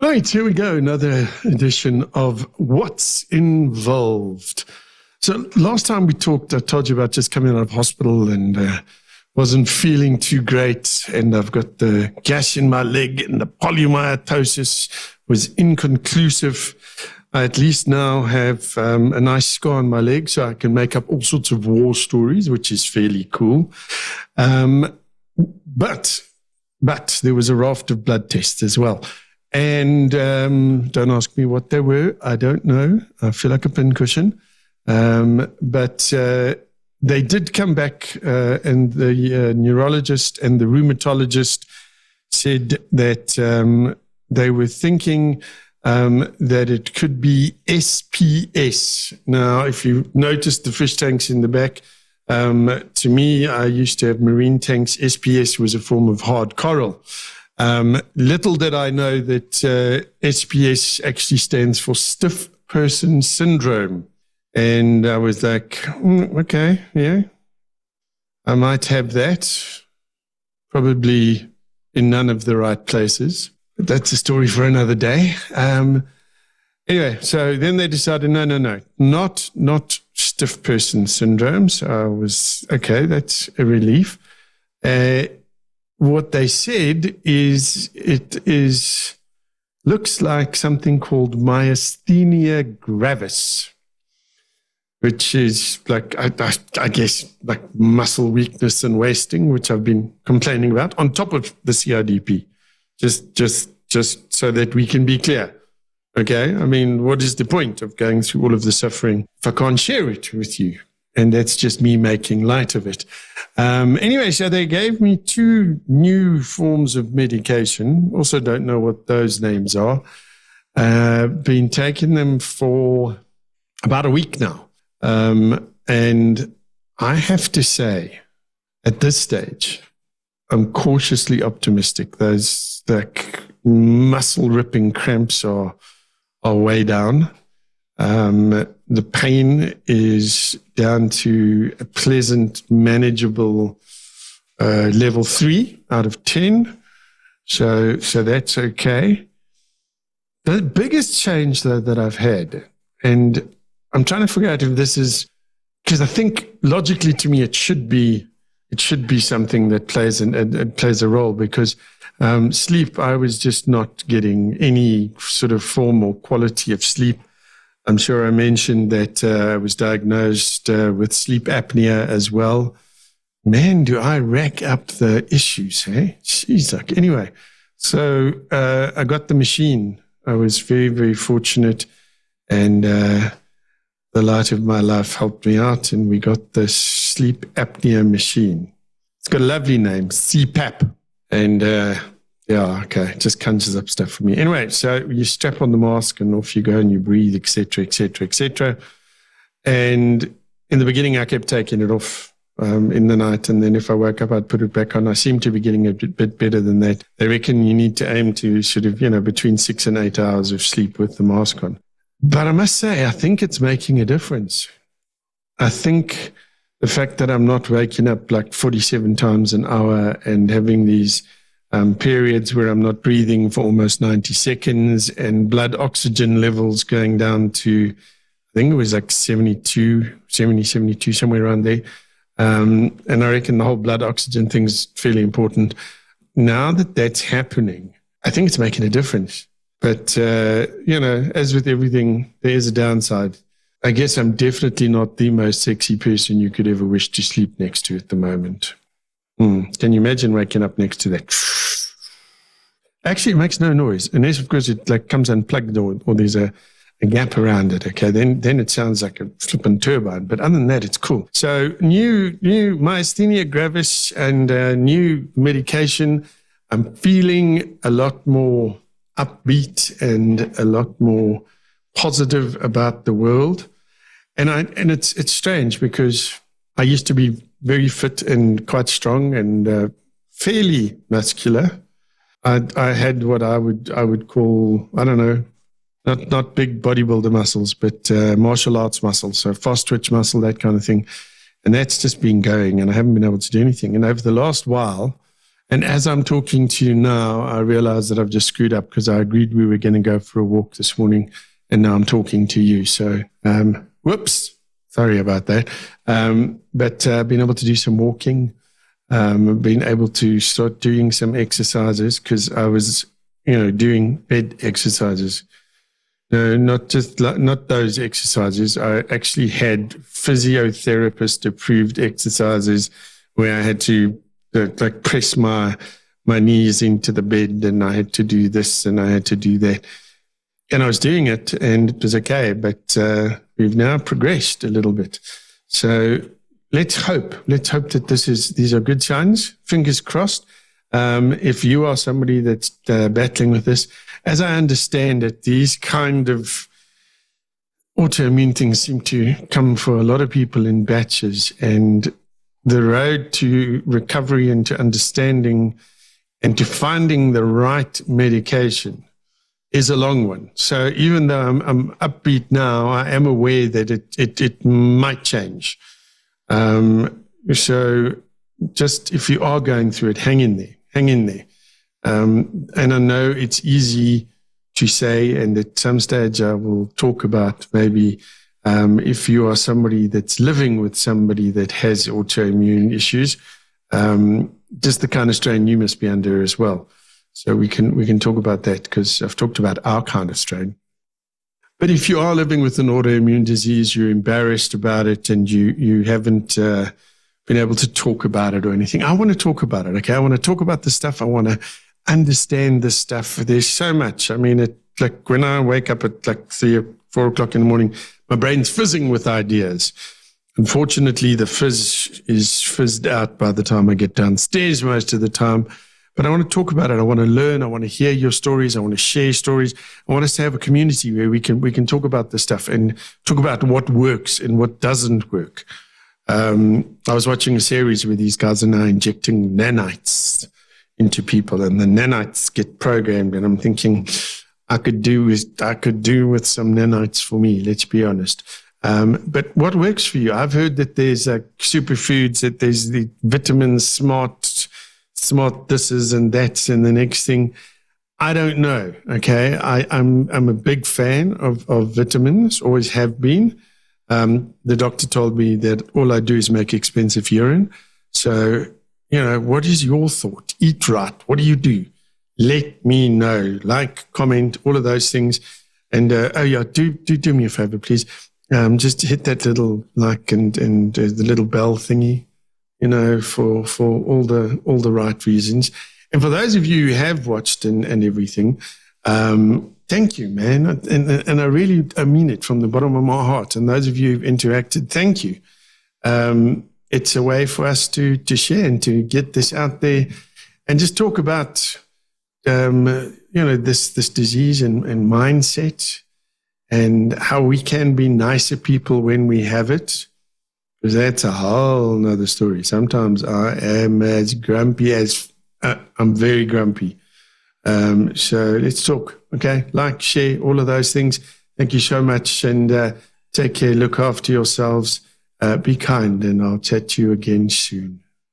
Right, here we go. Another edition of What's Involved. So last time we talked, I told you about just coming out of hospital and wasn't feeling too great. And I've got the gash in my leg and the polymyositis was inconclusive. I at least now have a nice scar on my leg, so I can make up all sorts of war stories, which is fairly cool. But there was a raft of blood tests as well. And don't ask me what they were. I don't know. I feel like a pincushion. But they did come back, and the neurologist and the rheumatologist said that they were thinking that it could be SPS. Now, if you notice the fish tanks in the back, to me, I used to have marine tanks. SPS was a form of hard coral. Little did I know that SPS actually stands for stiff person syndrome. And I was like, okay, yeah, I might have that. Probably in none of the right places. But that's a story for another day. Anyway, so then they decided, no, not stiff person syndrome. So I was, okay, that's a relief. What they said is looks like something called myasthenia gravis, which is like, I guess, like muscle weakness and wasting, which I've been complaining about, on top of the CIDP, just so that we can be clear. Okay, I mean, what is the point of going through all of the suffering if I can't share it with you? And that's just me making light of it. Anyway, so they gave me 2 new forms of medication. Also don't know what those names are. Been taking them for about a week now. And I have to say, at this stage, I'm cautiously optimistic. Those muscle-ripping cramps are way down. The pain is down to a pleasant, manageable level 3 out of 10. So that's okay. The biggest change, though, that I've had, and I'm trying to figure out if this is, because I think logically to me it should be something that plays a role, because sleep, I was just not getting any sort of form or quality of sleep. I'm sure I mentioned that I was diagnosed with sleep apnea as well. Man, do I rack up the issues, hey? Jeez, like, anyway, so I got the machine. I was very, very fortunate, and the light of my life helped me out, and we got the sleep apnea machine. It's got a lovely name, CPAP, and yeah, okay, it just conjures up stuff for me. Anyway, so you strap on the mask and off you go and you breathe, etc., etc., etc. And in the beginning, I kept taking it off in the night, and then if I woke up, I'd put it back on. I seem to be getting a bit better than that. They reckon you need to aim to sort of, between 6 and 8 hours of sleep with the mask on. But I must say, I think it's making a difference. I think the fact that I'm not waking up like 47 times an hour and having these periods where I'm not breathing for almost 90 seconds and blood oxygen levels going down to, I think it was like 72, somewhere around there. And I reckon the whole blood oxygen thing is fairly important. Now that that's happening, I think it's making a difference. But, as with everything, there is a downside. I guess I'm definitely not the most sexy person you could ever wish to sleep next to at the moment. Can you imagine waking up next to that? Actually, it makes no noise, unless, of course, it like comes unplugged or there's a gap around it. Okay, then it sounds like a flippin' turbine. But other than that, it's cool. So new myasthenia gravis and new medication. I'm feeling a lot more upbeat and a lot more positive about the world. And it's strange because I used to be very fit and quite strong and fairly muscular. I had what I would call, I don't know, not big bodybuilder muscles, but martial arts muscles, so fast twitch muscle, that kind of thing. And that's just been going, and I haven't been able to do anything. And over the last while, And as I'm talking to you now, I realize that I've just screwed up because I agreed we were going to go for a walk this morning, and now I'm talking to you. So, whoops, sorry about that. But being able to do some walking, being able to start doing some exercises, because I was, doing bed exercises. No, not those exercises. I actually had physiotherapist approved exercises where I had to press my knees into the bed, and I had to do this and I had to do that. And I was doing it and it was okay, but we've now progressed a little bit. So let's hope that these are good signs. Fingers crossed. If you are somebody that's battling with this, as I understand it, these kind of autoimmune things seem to come for a lot of people in batches, and the road to recovery and to understanding and to finding the right medication is a long one. So even though I'm upbeat now, I am aware that it might change. So just if you are going through it, hang in there. And I know it's easy to say, and at some stage I will talk about maybe if you are somebody that's living with somebody that has autoimmune issues, just the kind of strain you must be under as well. So we can talk about that, because I've talked about our kind of strain. But if you are living with an autoimmune disease, you're embarrassed about it, and you haven't been able to talk about it or anything, I want to talk about it, okay? I want to talk about the stuff. I want to understand this stuff. There's so much. I mean, like when I wake up at like 3 or 4 o'clock in the morning, my brain's fizzing with ideas. Unfortunately, the fizz is fizzed out by the time I get downstairs most of the time. But I want to talk about it. I want to learn. I want to hear your stories. I want to share stories. I want us to have a community where we can talk about this stuff and talk about what works and what doesn't work. I was watching a series where these guys are now injecting nanites into people, and the nanites get programmed. And I'm thinking, I could do with some nanites for me. Let's be honest. But what works for you? I've heard that there's superfoods, that there's the vitamins, smart thises and that's, and the next thing. I don't know. Okay, I'm a big fan of vitamins. Always have been. The doctor told me that all I do is make expensive urine. So, what is your thought? Eat right. What do you do? Let me know. Like, comment, all of those things. And do me a favor, please. Just hit that little like and the little bell thingy, for all the right reasons. And for those of you who have watched and everything, thank you, man. And I mean it from the bottom of my heart. And those of you who've interacted, thank you. It's a way for us to share and to get this out there and just talk about, this disease and mindset and how we can be nicer people when we have it. Because that's a whole nother story. Sometimes I am as grumpy as I'm very grumpy. So let's talk, okay? Like, share, all of those things. Thank you so much, and take care. Look after yourselves. Be kind, and I'll chat to you again soon.